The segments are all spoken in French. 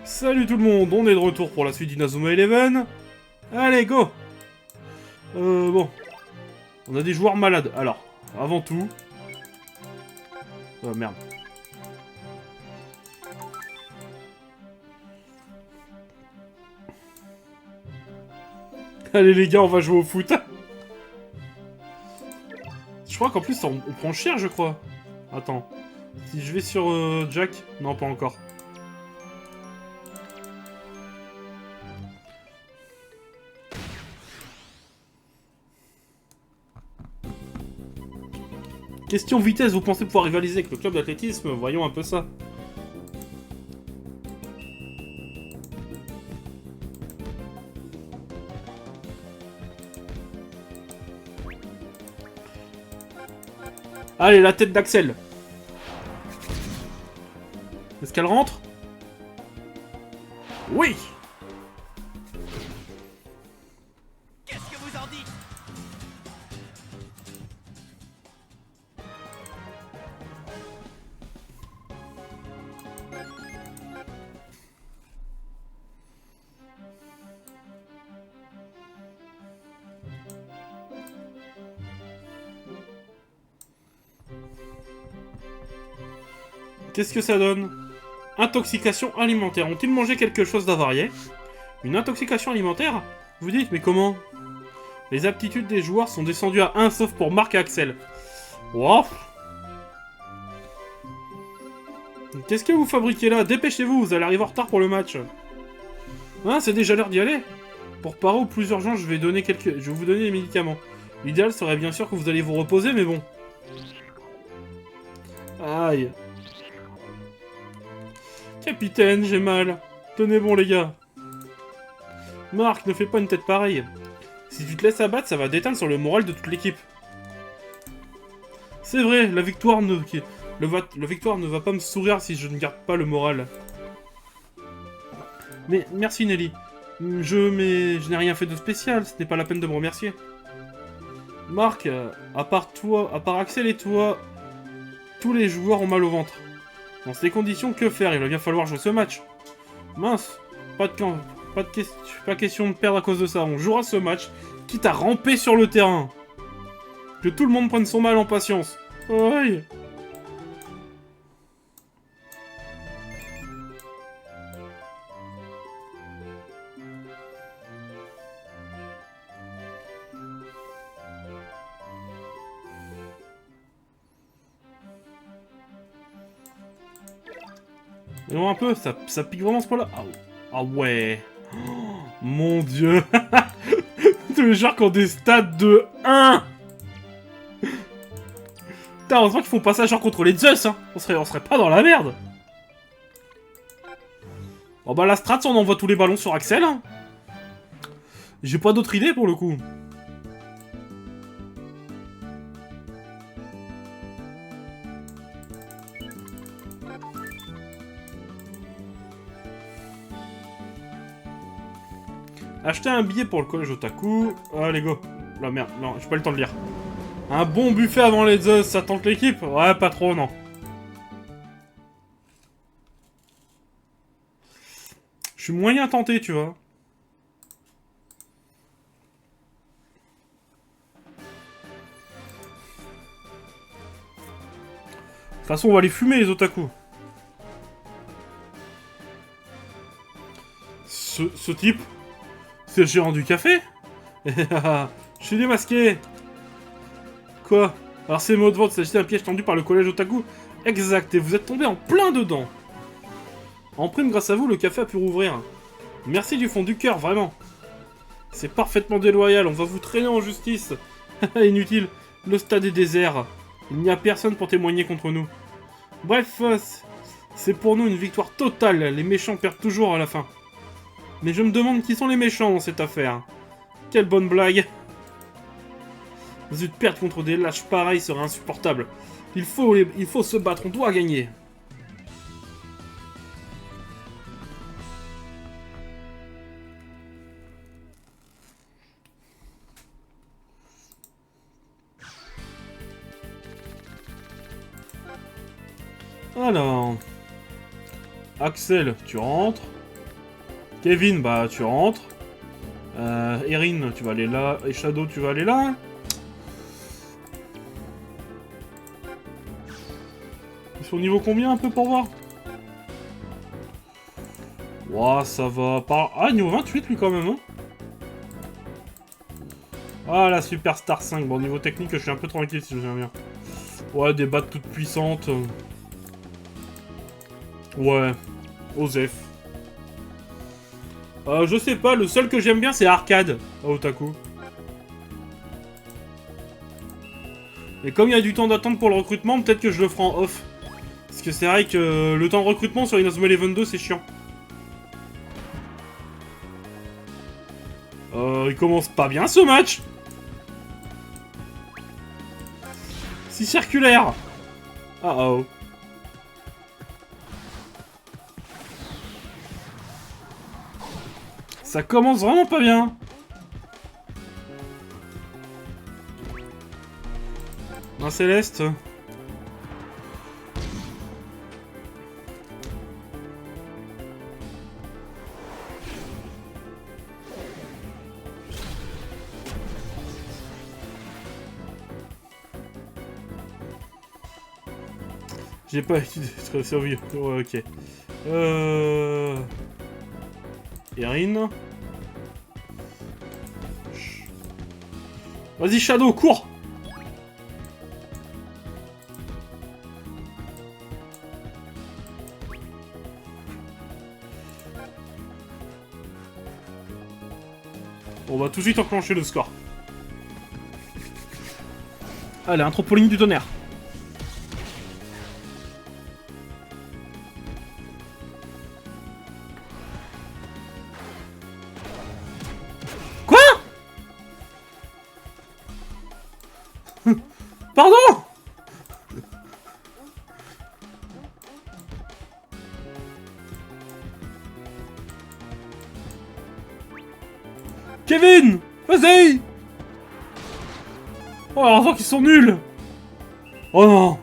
Salut tout le monde, on est de retour pour la suite d'Inazuma Eleven. Allez, go. Bon. On a des joueurs malades. Alors, avant tout... Oh, merde. Allez les gars, on va jouer au foot. Je crois qu'en plus, on prend cher, je crois. Attends. Si je vais sur Jack... Non, pas encore. Question vitesse, vous pensez pouvoir rivaliser avec le club d'athlétisme? Voyons un peu ça. Allez, la tête d'Axel. Est-ce qu'elle rentre? Oui! Qu'est-ce que vous en dites? Qu'est-ce que ça donne? Intoxication alimentaire. Ont-ils mangé quelque chose d'avarié? Une intoxication alimentaire? Vous dites, mais comment? Les aptitudes des joueurs sont descendues à 1 sauf pour Marc et Axel. Wow. Qu'est-ce que vous fabriquez là? Dépêchez-vous, vous allez arriver en retard pour le match. Ah, c'est déjà l'heure d'y aller. Pour parer au plus urgent, je vais vous donner des médicaments. L'idéal serait bien sûr que vous allez vous reposer, mais bon. Aïe. Capitaine, j'ai mal. Tenez bon, les gars. Marc, ne fais pas une tête pareille. Si tu te laisses abattre, ça va déteindre sur le moral de toute l'équipe. C'est vrai, la victoire ne va pas me sourire si je ne garde pas le moral. Mais merci Nelly. Je n'ai rien fait de spécial, ce n'est pas la peine de me remercier. Marc, à part Axel et toi, tous les joueurs ont mal au ventre. Dans ces conditions, que faire? Il va bien falloir jouer ce match. Mince, pas question de perdre à cause de ça. On jouera ce match, quitte à ramper sur le terrain. Que tout le monde prenne son mal en patience. Oui. Et non, un peu, ça pique vraiment ce point-là. Ah ouais. Oh, mon dieu. Tous les joueurs qui ont des stats de 1. Putain, heureusement qu'ils font pas ça genre contre les Zeus, hein. On serait pas dans la merde. Bon bah la strat, on envoie tous les ballons sur Axel, hein. J'ai pas d'autre idée pour le coup. Acheter un billet pour le collège Otaku. Allez, go. La merde, non, j'ai pas le temps de lire. Un bon buffet avant les Zeus, ça tente l'équipe? Ouais, pas trop, non. Je suis moyen tenté, tu vois. De toute façon, on va les fumer, les Otaku. Ce type... C'est le gérant du café? Je suis démasqué. Quoi? Alors ces mots de vente, c'est un piège tendu par le collège Otaku? Exact, et vous êtes tombé en plein dedans. En prime, grâce à vous, le café a pu rouvrir. Merci du fond du cœur, vraiment. C'est parfaitement déloyal, on va vous traîner en justice. Inutile, le stade est désert. Il n'y a personne pour témoigner contre nous. Bref, c'est pour nous une victoire totale, les méchants perdent toujours à la fin. Mais je me demande qui sont les méchants dans cette affaire. Quelle bonne blague. Zut, perdre contre des lâches pareils serait insupportable. Il faut se battre, on doit gagner. Alors... Axel, tu rentres. Kevin, bah tu rentres. Erin, tu vas aller là. Et Shadow, tu vas aller là. Ils sont au niveau combien un peu pour voir? Ouah, ça va pas... Ah, niveau 28 lui quand même, hein. Ah, la Superstar 5. Bon, niveau technique, je suis un peu tranquille si je me souviens bien. Ouais, des battes toutes puissantes. Ouais. Osef. Je sais pas, le seul que j'aime bien, c'est Arcade, à Otaku. Et comme il y a du temps d'attente pour le recrutement, peut-être que je le ferai en off. Parce que c'est vrai que le temps de recrutement sur Inazuma Eleven 2, c'est chiant. Il commence pas bien ce match. Si circulaire. Ah oh. Ça commence vraiment pas bien. Un Céleste. J'ai pas été survécu. Ouais, ok. Erin. Vas-y, Shadow, cours! On va tout de suite enclencher le score. Allez, Anthropoline du tonnerre. Quoi? Pardon? Kevin! Vas-y! Oh, heureusement qu'ils sont nuls! Oh non!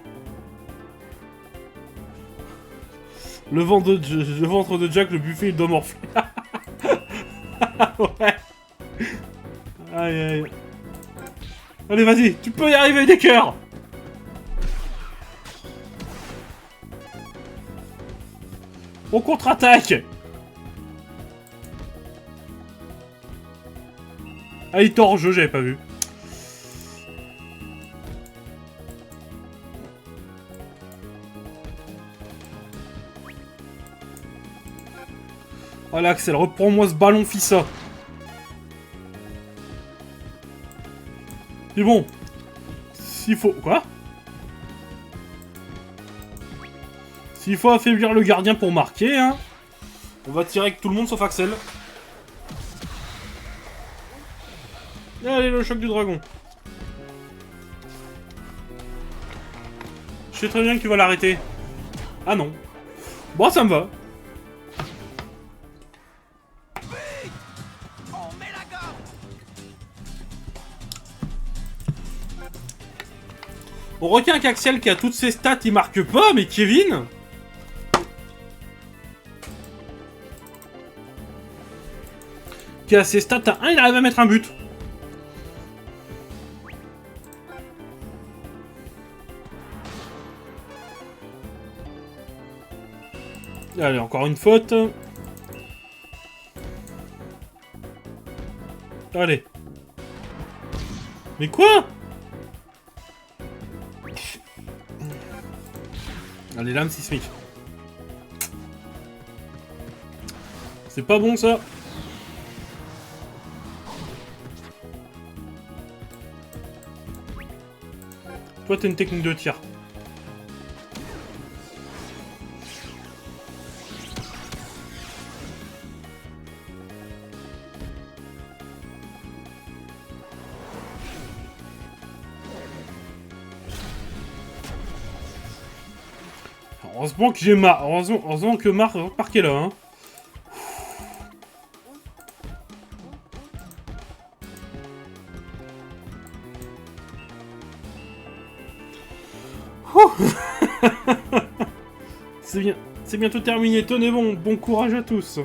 Le ventre de Jack, le buffet, il doit morfler. Ouais. Aïe aïe. Allez, vas-y, tu peux y arriver, des cœurs! On contre-attaque! Ah, il était hors jeu, j'avais pas vu. Allez, Axel, reprends-moi ce ballon, fissa. C'est bon. S'il faut... Quoi? S'il faut affaiblir le gardien pour marquer, hein, on va tirer avec tout le monde sauf Axel. Allez, le choc du dragon. Je sais très bien que tu vas l'arrêter. Ah non. Bon, ça me va. On met la gomme. On retient qu'Axel qui a toutes ses stats, il marque pas, mais Kevin... qui a ses stats à 1, il arrive à mettre un but. Allez, encore une faute. Allez. Mais quoi? Allez, lame sismique. C'est pas bon, ça. Toi, t'as une technique de tir. Heureusement que j'ai heureusement que Marc est là, hein. C'est bien. C'est bientôt terminé. Tenez bon. Bon courage à tous.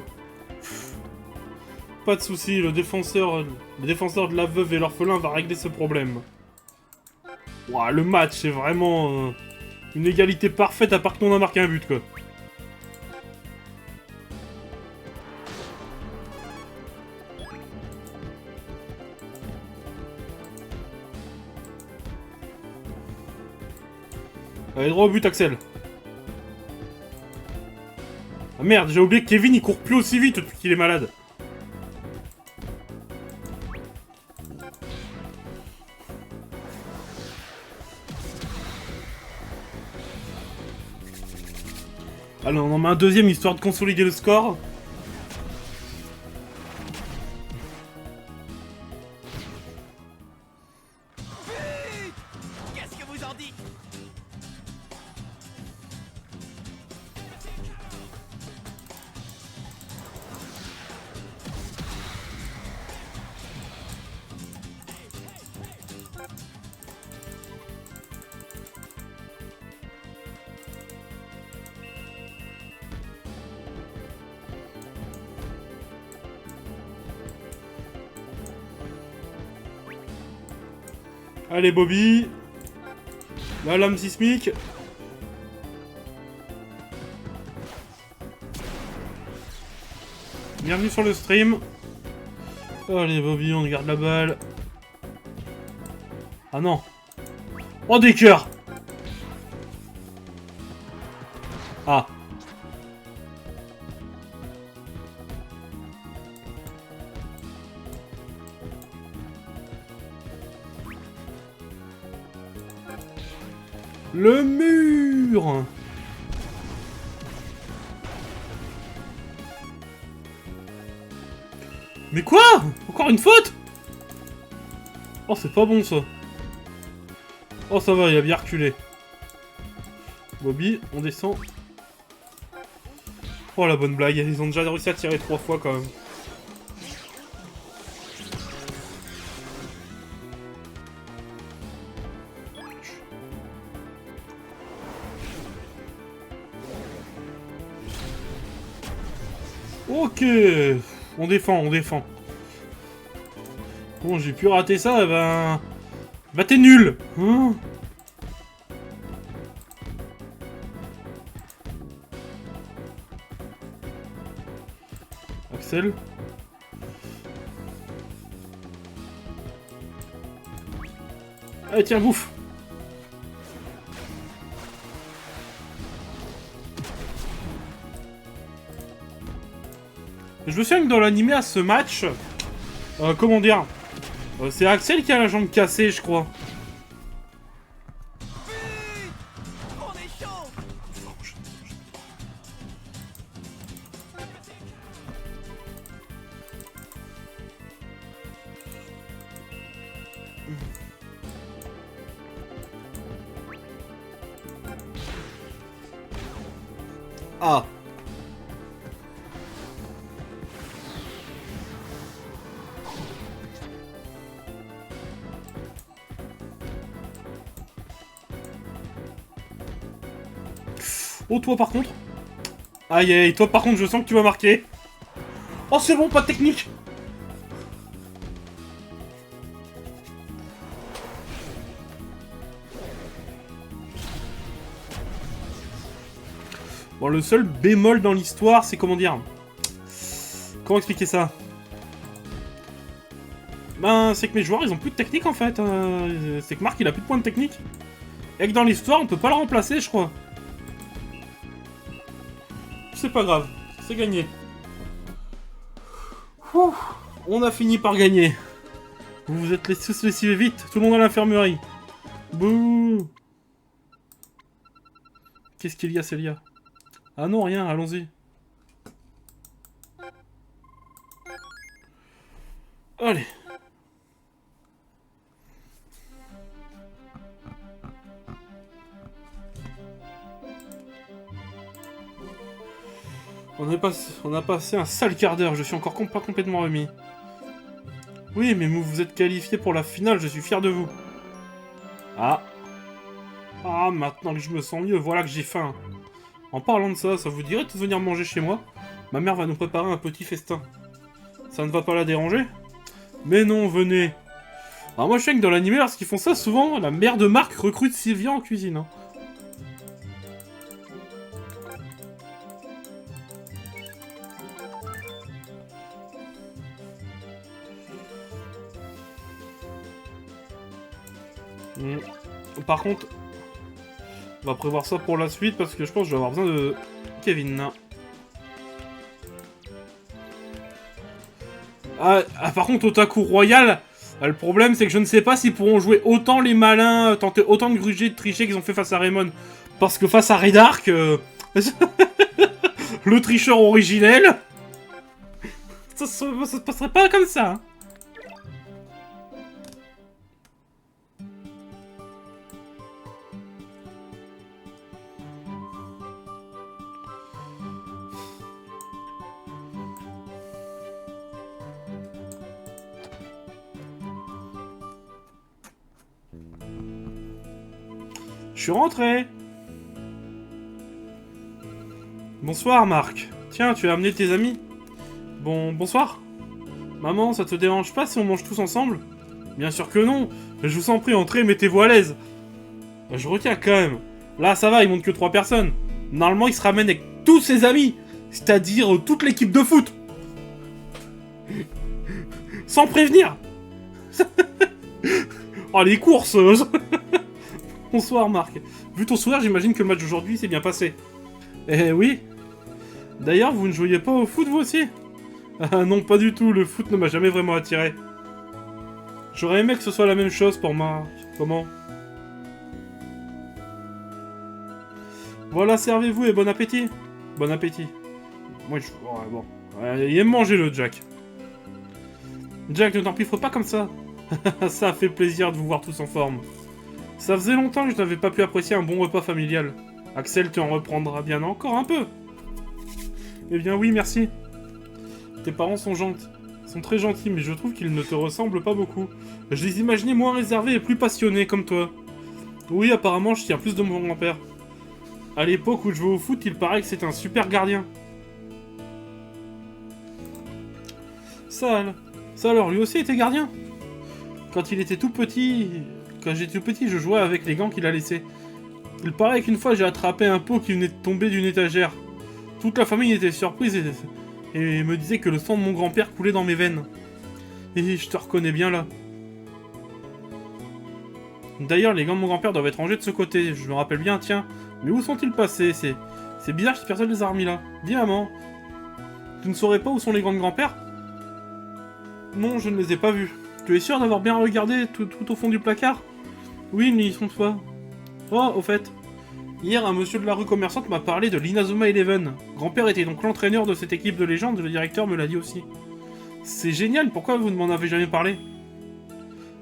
Pas de soucis, le défenseur de la veuve et l'orphelin va régler ce problème. Ouah, le match, c'est vraiment une égalité parfaite à part que l'on a marqué un but, quoi. Allez, droit au but, Axel. Ah merde, j'ai oublié que Kevin, il court plus aussi vite depuis qu'il est malade. Allez, on en met un deuxième, histoire de consolider le score. Qu'est-ce que vous en dites? Allez, Bobby. La lame sismique. Bienvenue sur le stream. Allez, Bobby, on garde la balle. Ah non. Oh, des cœurs. Ah. Le mur. Mais quoi? Encore une faute? Oh, c'est pas bon, ça. Oh, ça va, il a bien reculé. Bobby, on descend. Oh, la bonne blague. Ils ont déjà réussi à tirer 3 fois, quand même. Ok. On défend, on défend. Bon, j'ai pu rater ça, ben... Bah, t'es nul, hein? Axel. Allez, tiens, bouffe. Je me souviens que dans l'animé à ce match... comment dire, c'est Axel qui a la jambe cassée, je crois. On est chaud. Ah. Oh, toi par contre. Aïe aïe, toi par contre, je sens que tu vas marquer. Oh, c'est bon, pas de technique. Bon, le seul bémol dans l'histoire, c'est comment dire... Comment expliquer ça? Ben, c'est que mes joueurs, ils ont plus de technique, en fait. C'est que Marc, il a plus de points de technique. Et que dans l'histoire, on peut pas le remplacer, je crois. C'est pas grave, c'est gagné. Ouh, on a fini par gagner. Vous vous êtes tous lessivés vite, tout le monde à l'infirmerie. Bouh. Qu'est-ce qu'il y a, Célia? Ah non, rien, allons-y. Allez. On a passé un sale quart d'heure, je suis encore pas complètement remis. Oui, mais vous êtes qualifié pour la finale, je suis fier de vous. Ah. Ah, maintenant que je me sens mieux, voilà que j'ai faim. En parlant de ça, ça vous dirait de venir manger chez moi? Ma mère va nous préparer un petit festin. Ça ne va pas la déranger? Mais non, venez. Alors moi je sais que dans l'anime, lorsqu'ils font ça, souvent, la mère de Marc recrute Sylvia en cuisine. Hein. Par contre, on va prévoir ça pour la suite parce que je pense que je vais avoir besoin de Kevin. Par contre, Otaku Royal, le problème c'est que je ne sais pas s'ils pourront jouer autant les malins, tenter autant de gruger, de tricher qu'ils ont fait face à Raymond. Parce que face à Redark, le tricheur originel, ça se passerait pas comme ça. Hein. Je suis rentré. Bonsoir, Marc. Tiens, tu as amené tes amis. Bonsoir. Maman, ça te dérange pas si on mange tous ensemble? Bien sûr que non. Je vous en prie, entrez, mettez-vous à l'aise. Je retiens quand même. Là, ça va, il monte que 3 personnes. Normalement, il se ramène avec tous ses amis. C'est-à-dire toute l'équipe de foot. Sans prévenir. Oh, les courses. Bonsoir, Marc. Vu ton sourire, j'imagine que le match d'aujourd'hui s'est bien passé. Eh oui. D'ailleurs, vous ne jouiez pas au foot, vous aussi? Ah non, pas du tout. Le foot ne m'a jamais vraiment attiré. J'aurais aimé que ce soit la même chose pour moi. Comment? Voilà, servez-vous et bon appétit. Bon appétit. Moi, je... Ouais, bon. Il aime manger, le Jack. Jack, ne t'empiffre pas comme ça. Ça fait plaisir de vous voir tous en forme. Ça faisait longtemps que je n'avais pas pu apprécier un bon repas familial. Axel te en reprendra bien encore un peu. Eh bien oui, merci. Tes parents sont très gentils, mais je trouve qu'ils ne te ressemblent pas beaucoup. Je les imaginais moins réservés et plus passionnés, comme toi. Oui, apparemment, je tiens plus de mon grand-père. À l'époque où je jouais au foot, il paraît que c'était un super gardien. Ça alors, lui aussi était gardien. Quand il était tout petit... Quand j'étais tout petit, je jouais avec les gants qu'il a laissés. Il paraît qu'une fois, j'ai attrapé un pot qui venait de tomber d'une étagère. Toute la famille était surprise et me disait que le sang de mon grand-père coulait dans mes veines. Et je te reconnais bien là. D'ailleurs, les gants de mon grand-père doivent être rangés de ce côté, je me rappelle bien, tiens. Mais où sont-ils passés? C'est bizarre que personne les a remis là. Dis maman, tu ne saurais pas où sont les gants de grand-père? Non, je ne les ai pas vus. Tu es sûr d'avoir bien regardé tout au fond du placard? Oui, mais ils sont toi. Oh, au fait. Hier, un monsieur de la rue commerçante m'a parlé de l'Inazuma Eleven. Grand-père était donc l'entraîneur de cette équipe de légende, le directeur me l'a dit aussi. C'est génial, pourquoi vous ne m'en avez jamais parlé?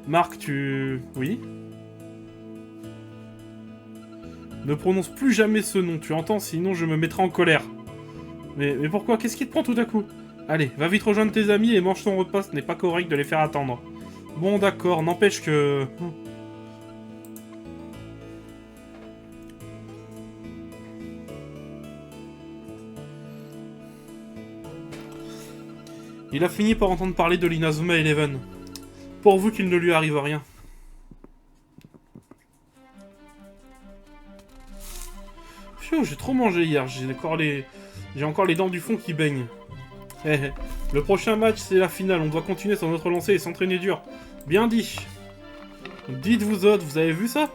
Marc, Oui? Ne prononce plus jamais ce nom, tu entends, sinon je me mettrai en colère. Mais pourquoi? Qu'est-ce qui te prend tout à coup? Allez, va vite rejoindre tes amis et mange ton repas, ce n'est pas correct de les faire attendre. Bon, d'accord, n'empêche que... Il a fini par entendre parler de l'Inazuma Eleven. Pourvu qu'il ne lui arrive rien. Pfiou, j'ai trop mangé hier, j'ai encore les dents du fond qui baignent. Le prochain match, c'est la finale, on doit continuer sur notre lancée et s'entraîner dur. Bien dit. Dites-vous autres, vous avez vu ça?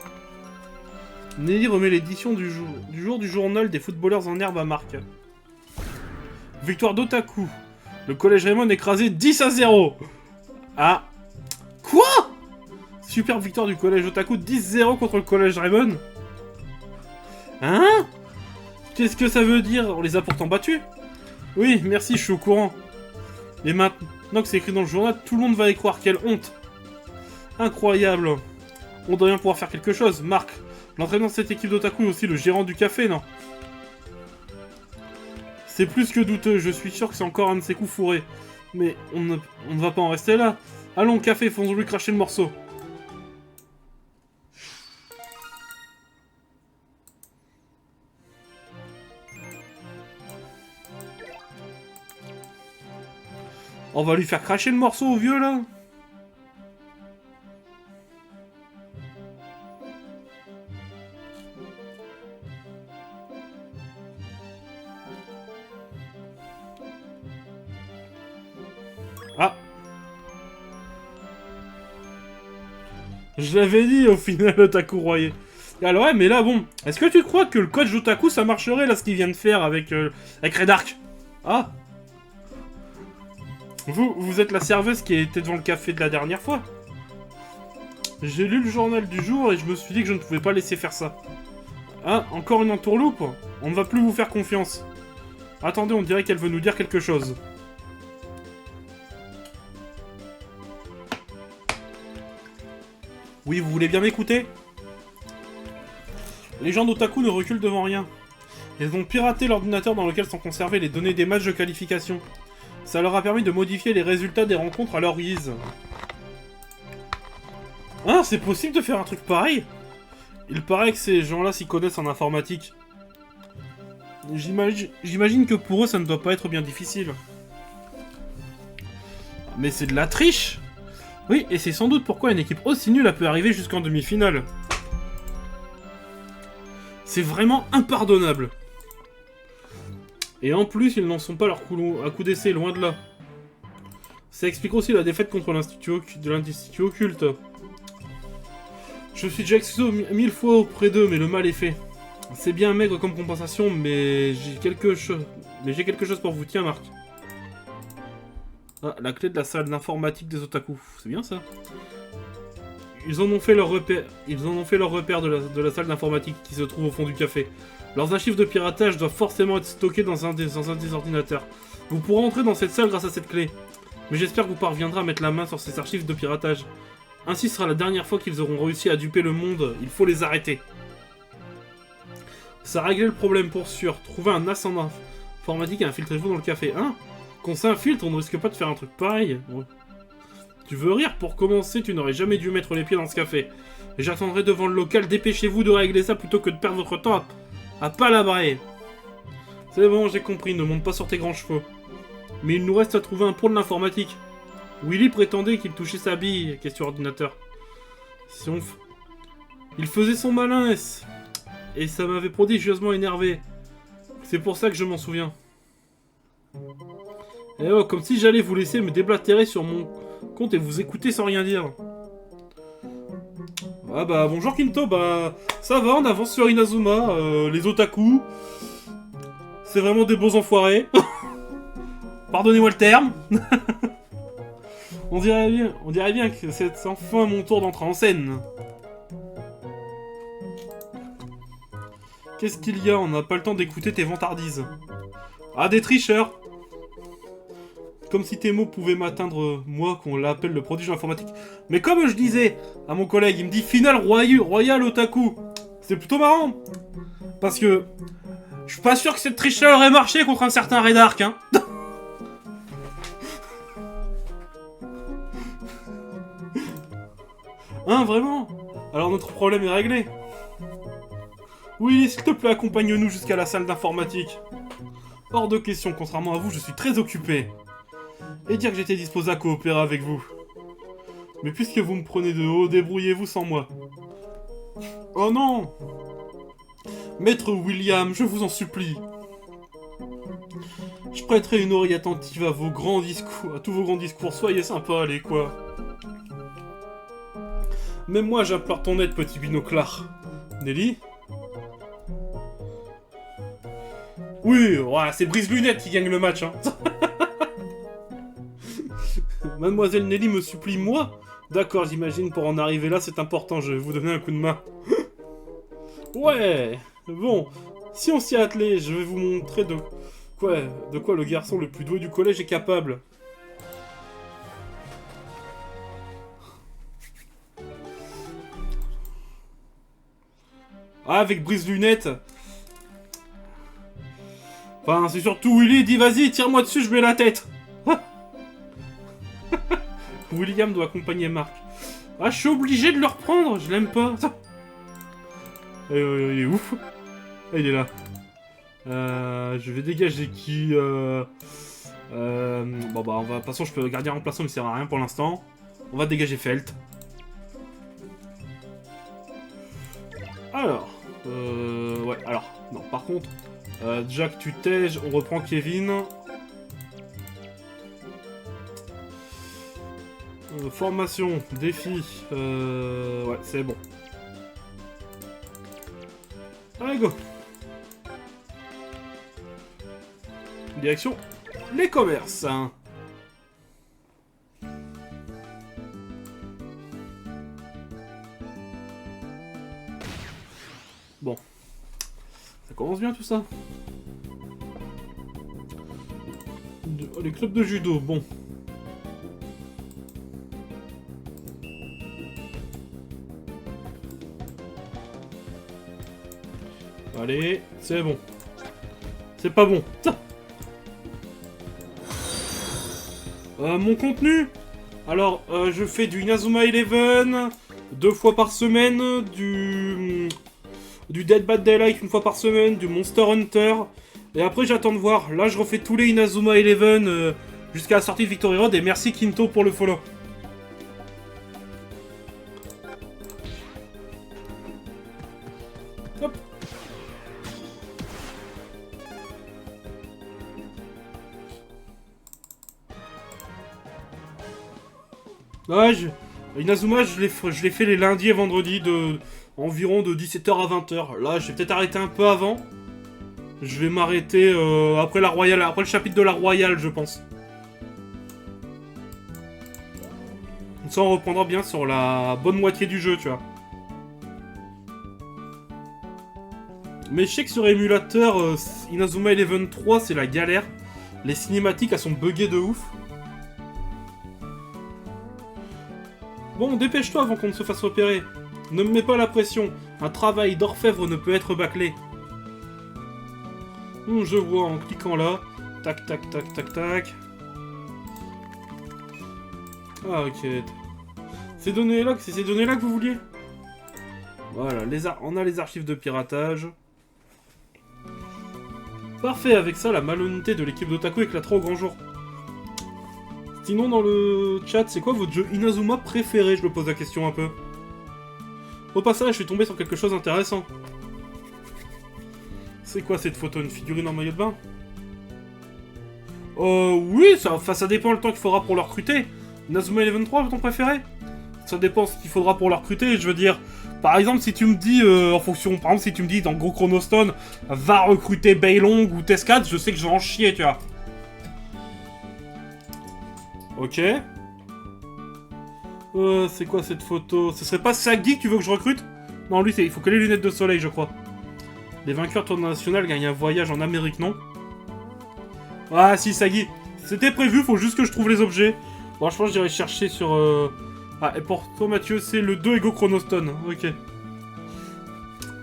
Nelly remet l'édition du jour du journal des footballeurs en herbe à Marc. Victoire d'Otaku. Le collège Raymond écrasé 10-0. Ah. Quoi? Super victoire du collège Otaku 10-0 contre le collège Raymond. Hein? Qu'est-ce que ça veut dire? On les a pourtant battus. Oui, merci, je suis au courant. Et maintenant que c'est écrit dans le journal, tout le monde va y croire. Quelle honte. Incroyable. On doit bien pouvoir faire quelque chose. Marc, l'entraîneur de cette équipe d'Otaku est aussi le gérant du café, non? C'est plus que douteux, je suis sûr que c'est encore un de ces coups fourrés. Mais on ne va pas en rester là. Allons, café, faisons-lui cracher le morceau. On va lui faire cracher le morceau au vieux, là. Ah. Je l'avais dit, au final, Otaku Royer. Alors ouais, mais là, bon, est-ce que tu crois que le coach Otaku, ça marcherait, là, ce qu'il vient de faire avec Red Arc? Ah. Vous êtes la serveuse qui était devant le café de la dernière fois. J'ai lu le journal du jour et je me suis dit que je ne pouvais pas laisser faire ça. Ah, encore une entourloupe? On ne va plus vous faire confiance. Attendez, on dirait qu'elle veut nous dire quelque chose. Oui, vous voulez bien m'écouter? Les gens d'Otaku ne reculent devant rien. Ils ont piraté l'ordinateur dans lequel sont conservées les données des matchs de qualification. Ça leur a permis de modifier les résultats des rencontres à leur guise. Ah, c'est possible de faire un truc pareil? Il paraît que ces gens-là s'y connaissent en informatique. J'imagine que pour eux, ça ne doit pas être bien difficile. Mais c'est de la triche! Oui, et c'est sans doute pourquoi une équipe aussi nulle a pu arriver jusqu'en demi-finale. C'est vraiment impardonnable. Et en plus, ils n'en sont pas leur à coup d'essai, loin de là. Ça explique aussi la défaite contre l'Institut occulte. Je suis déjà excusé 1000 fois auprès d'eux, mais le mal est fait. C'est bien maigre comme compensation, mais j'ai quelque chose pour vous. Tiens, Marc. Ah, la clé de la salle d'informatique des Otaku. C'est bien ça. Ils en ont fait leur repère de la salle d'informatique qui se trouve au fond du café. Leurs archives de piratage doivent forcément être stockées dans un des ordinateurs. Vous pourrez entrer dans cette salle grâce à cette clé. Mais j'espère que vous parviendrez à mettre la main sur ces archives de piratage. Ainsi sera la dernière fois qu'ils auront réussi à duper le monde. Il faut les arrêter. Ça a réglé le problème pour sûr. Trouvez un as en informatique et infiltrez-vous dans le café. Hein? Qu'on s'infiltre, on ne risque pas de faire un truc pareil. Ouais. Tu veux rire? Pour commencer, tu n'aurais jamais dû mettre les pieds dans ce café. Et j'attendrai devant le local. Dépêchez-vous de régler ça plutôt que de perdre votre temps à palabrer. C'est bon, j'ai compris. Ne monte pas sur tes grands chevaux. Mais il nous reste à trouver un pont de l'informatique. Willy prétendait qu'il touchait sa bille, question ordinateur. Si on il faisait son malin, et ça m'avait prodigieusement énervé. C'est pour ça que je m'en souviens. Et oh, comme si j'allais vous laisser me déblatérer sur mon compte et vous écouter sans rien dire. Ah bah bonjour Kinto, bah ça va, on avance sur Inazuma, les otaku. C'est vraiment des beaux enfoirés. Pardonnez-moi le terme. On dirait bien que c'est enfin mon tour d'entrer en scène. Qu'est-ce qu'il y a? On n'a pas le temps d'écouter tes vantardises. Ah, des tricheurs! Comme si tes mots pouvaient m'atteindre, moi, qu'on l'appelle le prodige informatique. Mais comme je disais à mon collègue, il me dit finale royal otaku. C'est plutôt marrant. Parce que je suis pas sûr que cette tricheur aurait marché contre un certain Red Arc, hein. Hein, vraiment? Alors notre problème est réglé. Oui, s'il te plaît, accompagne-nous jusqu'à la salle d'informatique. Hors de question, contrairement à vous, je suis très occupé. Et dire que j'étais disposé à coopérer avec vous. Mais puisque vous me prenez de haut, débrouillez-vous sans moi. Oh non! Maître William, je vous en supplie. Je prêterai une oreille attentive à vos grands discours, à tous vos grands discours. Soyez sympa, allez, quoi. Même moi, j'implore ton aide, petit binoclard. Nelly? Oui, ouais, c'est Brise-Lunette qui gagne le match, hein. Mademoiselle Nelly me supplie, moi? D'accord, j'imagine, pour en arriver là, c'est important, je vais vous donner un coup de main. Ouais, bon, si on s'y est attelé, je vais vous montrer de quoi le garçon le plus doué du collège est capable. Ah, avec Brise-Lunette. Enfin, c'est surtout Willy, dit vas-y, tire-moi dessus, je mets la tête. William doit accompagner Marc. Ah, je suis obligé de le reprendre, je l'aime pas. Il est ouf. Ah, il est là. Je vais dégager qui Bon bah, de toute façon, je peux garder en remplaçant, mais ça sert à rien pour l'instant. On va dégager Felt. Alors, ouais, alors, non, par contre, déjà que tu tèges, on reprend Kevin. Formation, défi, ouais, c'est bon. Allez, go. Direction, les commerces. Bon. Ça commence bien tout ça. Les clubs de judo, bon. Allez, c'est bon. C'est pas bon. Mon contenu. Alors, je fais du Inazuma Eleven 2 fois par semaine, du Dead by Daylight 1 fois par semaine, du Monster Hunter. Et après, j'attends de voir. Là, je refais tous les Inazuma Eleven jusqu'à la sortie de Victory Road. Et merci Kinto pour le follow. Hop. Ouais, Inazuma, je l'ai fait les lundis et vendredis de environ de 17h à 20h. Là, je vais peut-être arrêter un peu avant. Je vais m'arrêter après la Royale, après le chapitre de la Royale, je pense. Comme ça, on reprendra bien sur la bonne moitié du jeu, tu vois. Mais je sais que sur émulateur, Inazuma Eleven 3, c'est la galère. Les cinématiques, elles sont buggées de ouf. Bon, dépêche-toi avant qu'on ne se fasse repérer. Ne me mets pas la pression. Un travail d'orfèvre ne peut être bâclé. Je vois en cliquant là. Tac, tac, tac, tac, tac. Ah, ok. C'est ces données-là que vous vouliez? Voilà, on a les archives de piratage. Parfait, avec ça, la malhonnêteté de l'équipe d'Otaku éclatera au grand jour. Sinon, dans le chat, c'est quoi votre jeu Inazuma préféré? Je me pose la question un peu. Au passage, je suis tombé sur quelque chose d'intéressant. C'est quoi cette photo? Une figurine en maillot de bain? Oui, ça dépend le temps qu'il faudra pour le recruter. Inazuma Eleven 3, ton préféré? Ça dépend ce qu'il faudra pour le recruter, je veux dire. Par exemple, si tu me dis, en fonction, par exemple, si tu me dis dans Go Chrono Stone, va recruter Beilong ou Tescat, je sais que je vais en chier, tu vois. Ok. C'est quoi cette photo? Ce serait pas Sagi que tu veux que je recrute? Non, lui, il faut que les lunettes de soleil, je crois. Les vainqueurs tournoi national gagnent un voyage en Amérique, non? Ah, si, Sagi. C'était prévu, faut juste que je trouve les objets. Bon, je pense que j'irai chercher sur... Ah, et pour toi, Mathieu, c'est le 2 Ego Chronostone. Ok.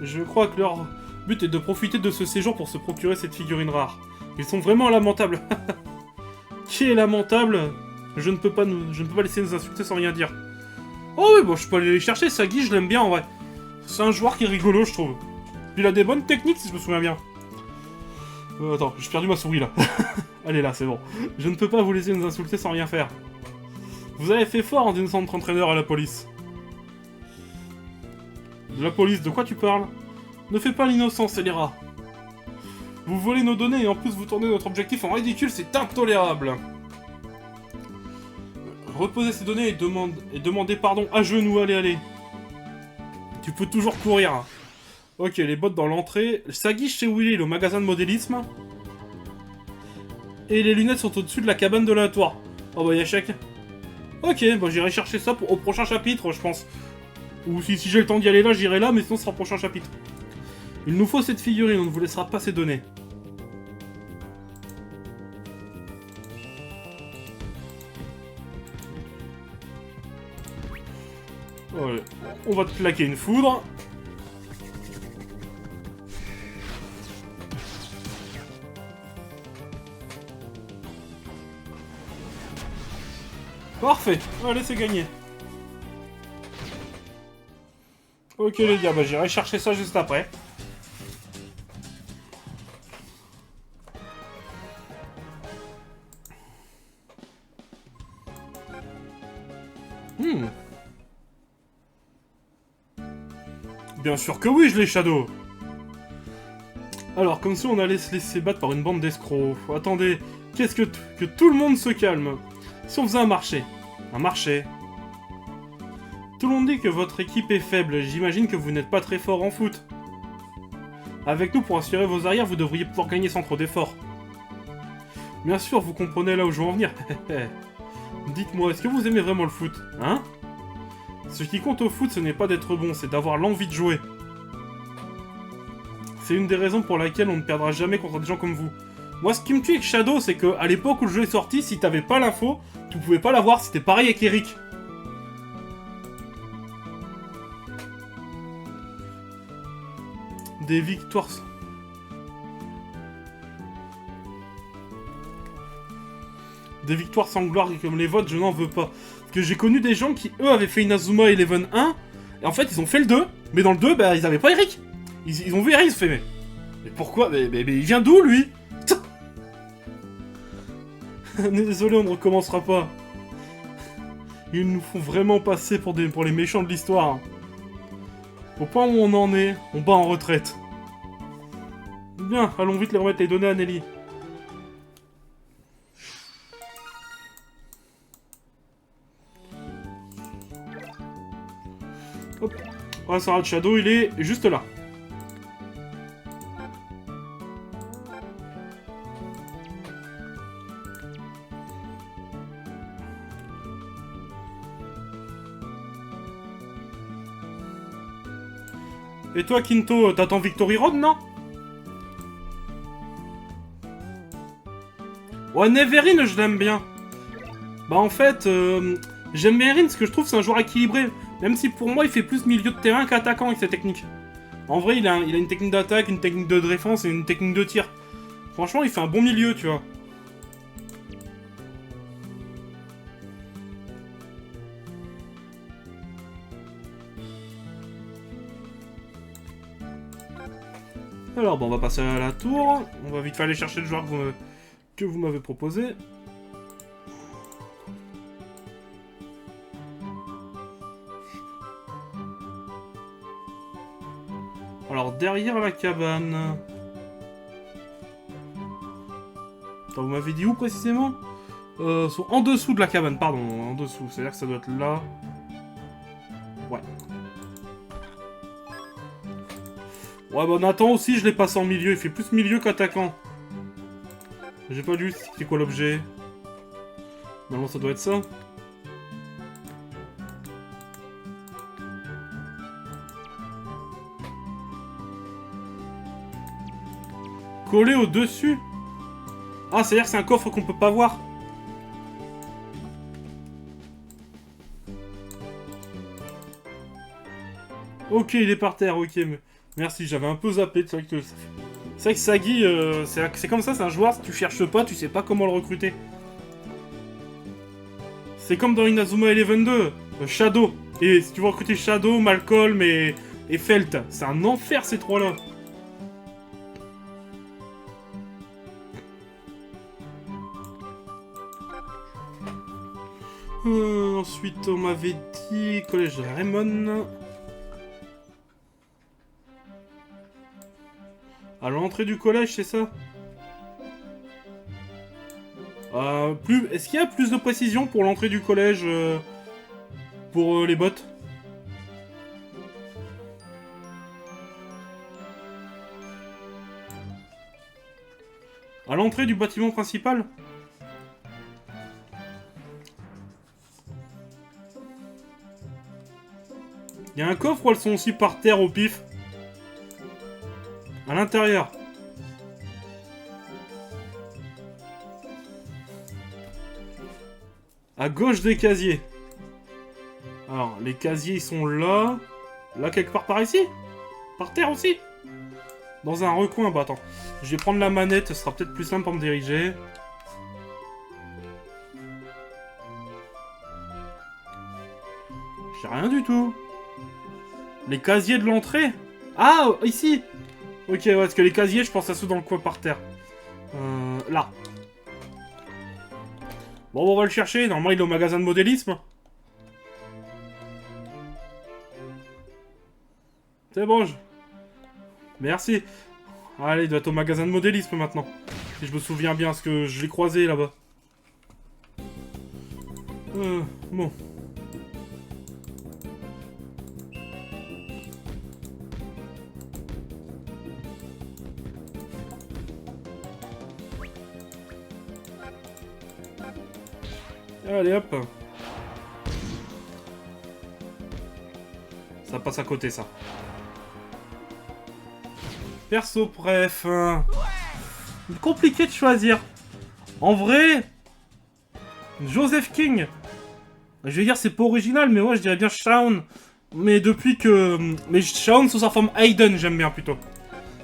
Je crois que leur but est de profiter de ce séjour pour se procurer cette figurine rare. Ils sont vraiment lamentables. Qui est lamentable? Je ne peux pas laisser nous insulter sans rien dire. Oh oui, bon, je peux aller les chercher, Sagi, je l'aime bien en vrai. C'est un joueur qui est rigolo, je trouve. Il a des bonnes techniques, si je me souviens bien. Attends, j'ai perdu ma souris, là. Allez, là, c'est bon. Je ne peux pas vous laisser nous insulter sans rien faire. Vous avez fait fort en dénonçant notre entraîneur à la police. De la police, de quoi tu parles? Ne fais pas l'innocent, scélérat. Vous volez nos données et en plus vous tournez notre objectif en ridicule, c'est intolérable. Reposez ces données et demandez pardon à genoux, allez, allez. Tu peux toujours courir. Ok, les bottes dans l'entrée. Sagi chez Willy, le magasin de modélisme. Et les lunettes sont au-dessus de la cabane de la tour. Oh bah y'a chèque. Ok, bah j'irai chercher ça au prochain chapitre, je pense. Ou si j'ai le temps d'y aller là, j'irai là, mais sinon ce sera au prochain chapitre. Il nous faut cette figurine, on ne vous laissera pas ces données. Ouais, on va te claquer une foudre. Parfait, allez, c'est gagné. Ok les gars, bah j'irai chercher ça juste après. Hmm. Bien sûr que oui, je l'ai, Shadow. Alors, comme si on allait se laisser battre par une bande d'escrocs. Attendez, qu'est-ce que tout le monde se calme. Si on faisait un marché. Un marché. Tout le monde dit que votre équipe est faible. J'imagine que vous n'êtes pas très fort en foot. Avec nous, pour assurer vos arrières, vous devriez pouvoir gagner sans trop d'efforts. Bien sûr, vous comprenez là où je veux en venir. Dites-moi, est-ce que vous aimez vraiment le foot? Hein? Ce qui compte au foot, ce n'est pas d'être bon, c'est d'avoir l'envie de jouer. C'est une des raisons pour laquelle on ne perdra jamais contre des gens comme vous. Moi, ce qui me tue avec Shadow, c'est que à l'époque où le jeu est sorti, si t'avais pas l'info, tu pouvais pas l'avoir. C'était pareil avec Eric. Des victoires... Des victoires sans gloire comme les votes, je n'en veux pas. Parce que j'ai connu des gens qui, eux, avaient fait Inazuma Eleven 1, et en fait, ils ont fait le 2, mais dans le 2, bah, ils avaient pas Eric. Ils ont vu Eric, ils se fait, mais pourquoi mais il vient d'où, lui? Désolé, on ne recommencera pas. Ils nous font vraiment passer pour les méchants de l'histoire. Au point où on en est, on bat en retraite. Bien, allons vite les remettre les données à Nelly. Hop. Ah, Sarah de Shadow, il est juste là. Et toi, Kinto, t'attends Victory Road, non? Ouais, Neverin, je l'aime bien. Bah, en fait, j'aime bien Erin parce que je trouve que c'est un joueur équilibré. Même si pour moi, il fait plus milieu de terrain qu'attaquant avec ses techniques. En vrai, il a une technique d'attaque, une technique de défense et une technique de tir. Franchement, il fait un bon milieu, tu vois. Alors, bon, on va passer à la tour. On va vite faire aller chercher le joueur que vous m'avez proposé. Alors, derrière la cabane... Attends, vous m'avez dit où précisément? En dessous de la cabane, pardon, en dessous. C'est-à-dire que ça doit être là. Ouais. Ouais, bah Nathan aussi, je l'ai passé en milieu. Il fait plus milieu qu'attaquant. J'ai pas lu c'est quoi l'objet. Normalement, ça doit être ça. Collé au-dessus. Ah, c'est-à-dire que c'est un coffre qu'on peut pas voir. Ok, il est par terre, ok. Merci, j'avais un peu zappé. C'est vrai que Sagi, c'est comme ça, c'est un joueur, si tu cherches pas, tu sais pas comment le recruter. C'est comme dans Inazuma Eleven 2, Shadow. Et si tu veux recruter Shadow, Malcolm et Felt, c'est un enfer ces trois-là. Ensuite, on m'avait dit collège de Raymond. À l'entrée du collège, c'est ça? Est-ce qu'il y a plus de précision pour l'entrée du collège pour les bots? À l'entrée du bâtiment principal? Il y a un coffre ou elles sont aussi par terre au pif? À l'intérieur. À gauche des casiers. Alors, les casiers, ils sont là. Là, quelque part par ici? Par terre aussi? Dans un recoin. Bah, attends. Je vais prendre la manette, ce sera peut-être plus simple pour me diriger. J'ai rien du tout. Les casiers de l'entrée? Ah, ici! Ok, ouais, parce que les casiers, je pense à ceux dans le coin par terre. Là. Bon, on va le chercher. Normalement, il est au magasin de modélisme. C'est bon, Merci. Allez, il doit être au magasin de modélisme maintenant. Si je me souviens bien, parce que je l'ai croisé là-bas. Bon. Allez hop. Ça passe à côté ça. Perso, bref. Compliqué de choisir. En vrai, Joseph King. Je vais dire c'est pas original, mais moi je dirais bien Shaun. Mais depuis que... Mais Shaun sous sa forme Hayden, j'aime bien plutôt.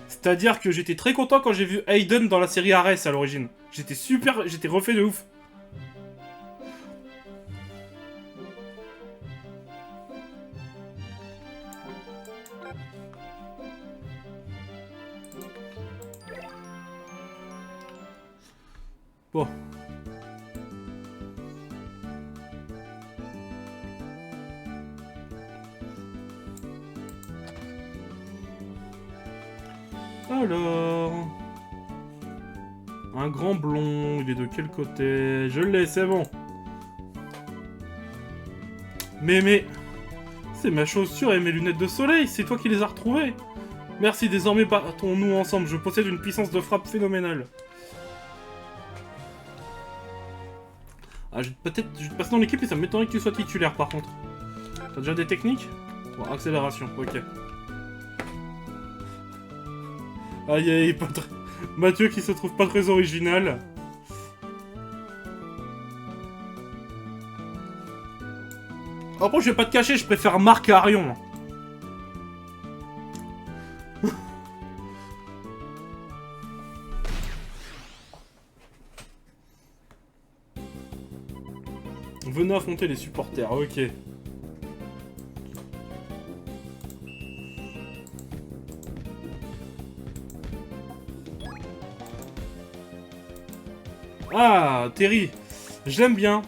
C'est-à-dire que j'étais très content quand j'ai vu Hayden dans la série Ares à l'origine. J'étais refait de ouf. Bon. Alors... Un grand blond, il est de quel côté? Je l'ai, c'est bon. Mais... C'est ma chaussure et mes lunettes de soleil, c'est toi qui les as retrouvées. Merci, désormais battons-nous ensemble, je possède une puissance de frappe phénoménale. Ah, je vais te passer dans l'équipe et ça m'étonnerait que tu sois titulaire par contre. T'as déjà des techniques? Bon, accélération, ok. Aïe aïe, pas très... Mathieu qui se trouve pas très original. Après, je vais pas te cacher, je préfère Marc à Arion. Venez affronter les supporters, ok. Ah, Terry. Je l'aime bien.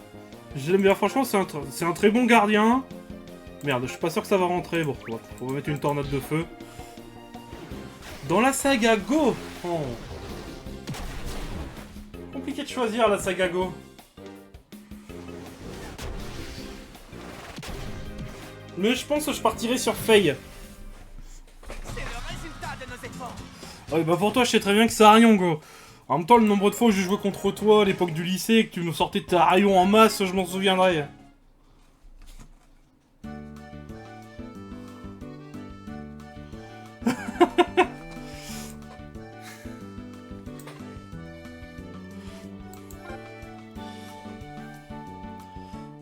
Franchement, c'est un très bon gardien. Merde, je suis pas sûr que ça va rentrer. Bon, on va mettre une tornade de feu. Dans la saga Go. Oh. Compliqué de choisir la saga Go. Mais je pense que je partirai sur Faye. C'est le résultat de nos efforts. Ouais, bah pour toi, je sais très bien que c'est Arion, Go. En même temps, le nombre de fois où j'ai joué contre toi à l'époque du lycée et que tu nous sortais de ta Arion en masse, je m'en souviendrai.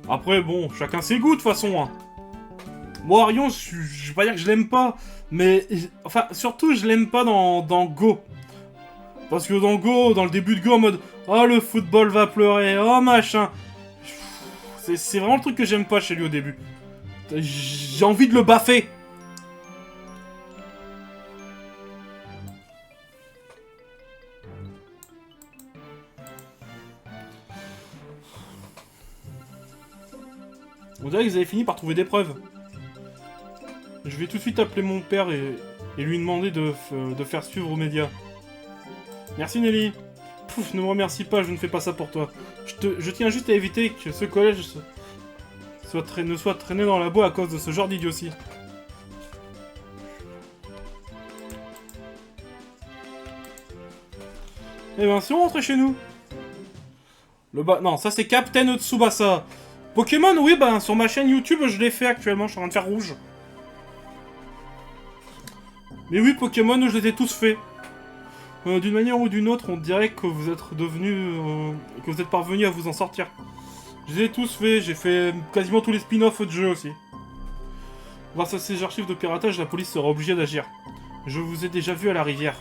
Après, bon, chacun ses goûts de toute façon. Hein. Moi, Arion, je vais pas dire que je l'aime pas, mais... Enfin, surtout, je l'aime pas dans Go. Parce que dans Go, dans le début de Go, en mode « Oh, le football va pleurer, oh, machin !» C'est vraiment le truc que j'aime pas chez lui au début. J'ai envie de le baffer. On dirait qu'ils avaient fini par trouver des preuves. Je vais tout de suite appeler mon père et lui demander de faire suivre aux médias. Merci Nelly. Pouf, ne me remercie pas, je ne fais pas ça pour toi. Je tiens juste à éviter que ce collège ne soit traîné dans la boue à cause de ce genre d'idiotie. Eh ben, si on rentrait chez nous. Non, ça c'est Captain Tsubasa. Pokémon, oui, ben, sur ma chaîne YouTube, je l'ai fait actuellement, je suis en train de faire rouge. Mais oui, Pokémon, je les ai tous faits. D'une manière ou d'une autre, on dirait que vous êtes que vous êtes parvenu à vous en sortir. Je les ai tous faits, j'ai fait quasiment tous les spin-offs de jeu aussi. Grâce à ces archives de piratage, la police sera obligée d'agir. Je vous ai déjà vu à la rivière.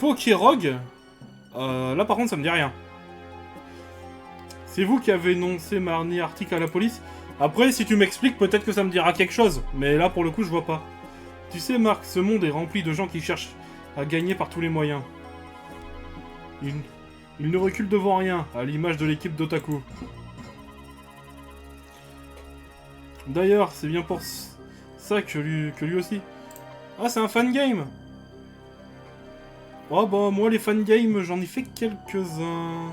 Pokérogue là par contre ça me dit rien. C'est vous qui avez énoncé mardi article à la police. Après, si tu m'expliques, peut-être que ça me dira quelque chose. Mais là, pour le coup, je vois pas. Tu sais, Marc, ce monde est rempli de gens qui cherchent à gagner par tous les moyens. Ils ne reculent devant rien, à l'image de l'équipe d'Otaku. D'ailleurs, c'est bien pour ça que lui aussi. Ah, c'est un fan game. Oh bah moi les fan games, j'en ai fait quelques-uns.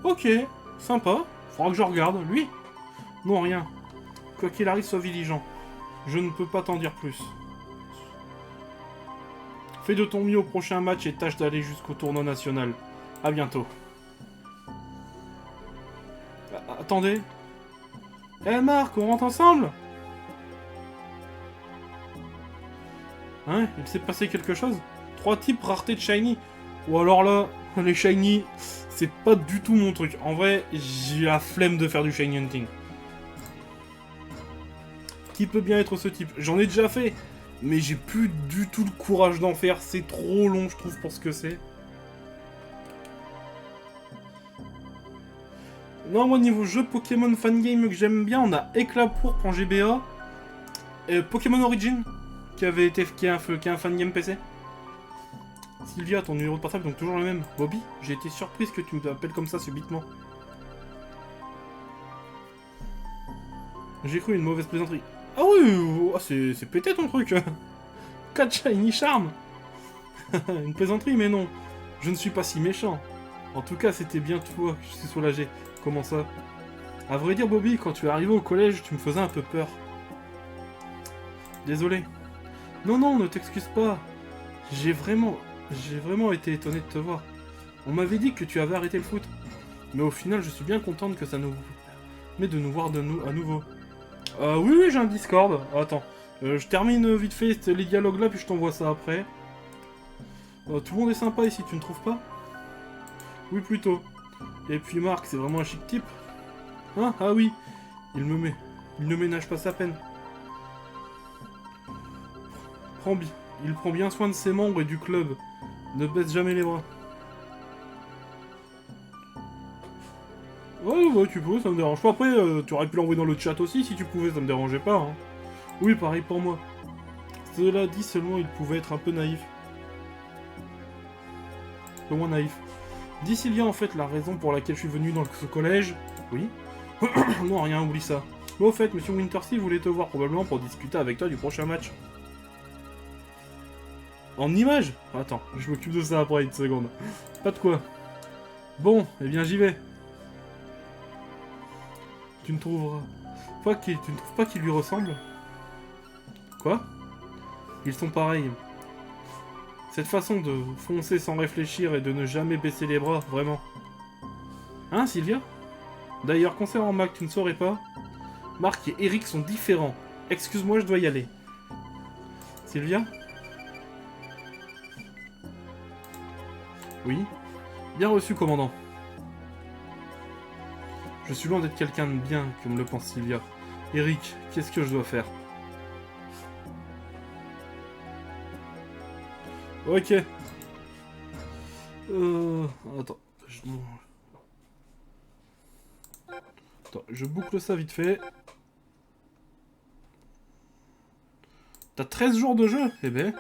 Ok, sympa. Faudra que je regarde. Lui? Non, rien. Quoi qu'il arrive, sois vigilant. Je ne peux pas t'en dire plus. Fais de ton mieux au prochain match et tâche d'aller jusqu'au tournoi national. À bientôt. Attendez. Eh Marc, on rentre ensemble? Hein? Il s'est passé quelque chose? 3 types rareté de shiny. Ou alors là, les shiny, c'est pas du tout mon truc. En vrai, j'ai la flemme de faire du shiny hunting. Qui peut bien être ce type? J'en ai déjà fait, mais j'ai plus du tout le courage d'en faire. C'est trop long, je trouve, pour ce que c'est. Non, moi, niveau jeu Pokémon Fangame que j'aime bien, on a Éclat Pourpre en GBA. Et Pokémon Origin, qui est un fangame PC. Sylvia, ton numéro de portable, donc toujours le même. Bobby, j'ai été surprise que tu m'appelles comme ça subitement. J'ai cru une mauvaise plaisanterie. Ah oui, c'est pété ton truc. 4 Shiny Charm. Une plaisanterie, mais non. Je ne suis pas si méchant. En tout cas, c'était bien toi que je suis soulagé. Comment ça? À vrai dire, Bobby, quand tu es arrivé au collège, tu me faisais un peu peur. Désolé. Non, non, ne t'excuse pas. J'ai vraiment été étonné de te voir. On m'avait dit que tu avais arrêté le foot. Mais au final, je suis bien contente que ça nous permet de nous voir à nouveau. Oui, j'ai un Discord. Attends, je termine vite fait les dialogues là, puis je t'envoie ça après. Tout le monde est sympa ici, tu ne trouves pas? Oui, plutôt. Et puis Marc, c'est vraiment un chic type. Hein? Ah oui, il ne ménage pas sa peine. Il prend bien soin de ses membres et du club. Ne baisse jamais les bras. Ouais, tu peux, ça me dérange pas. Après, tu aurais pu l'envoyer dans le chat aussi si tu pouvais, ça me dérangeait pas. Hein. Oui, pareil pour moi. Cela dit, seulement il pouvait être un peu naïf. Un peu moins naïf. Dis s'il y a en fait la raison pour laquelle je suis venu dans ce collège. Oui. Non, rien, oublie ça. Mais au fait, monsieur Wintersea voulait te voir probablement pour discuter avec toi du prochain match. En image? Attends, je m'occupe de ça après une seconde. Pas de quoi. Bon, eh bien j'y vais. Tu ne trouves pas qu'il lui ressemble? Quoi? Ils sont pareils. Cette façon de foncer sans réfléchir et de ne jamais baisser les bras, vraiment. Hein, Sylvia? D'ailleurs, concernant Mac, tu ne saurais pas? Marc et Eric sont différents. Excuse-moi, je dois y aller. Sylvia? Oui? Bien reçu, commandant. Je suis loin d'être quelqu'un de bien, comme le pense Sylvia. Eric, qu'est-ce que je dois faire? Ok. Attends. Attends, je boucle ça vite fait. T'as 13 jours de jeu? Eh ben...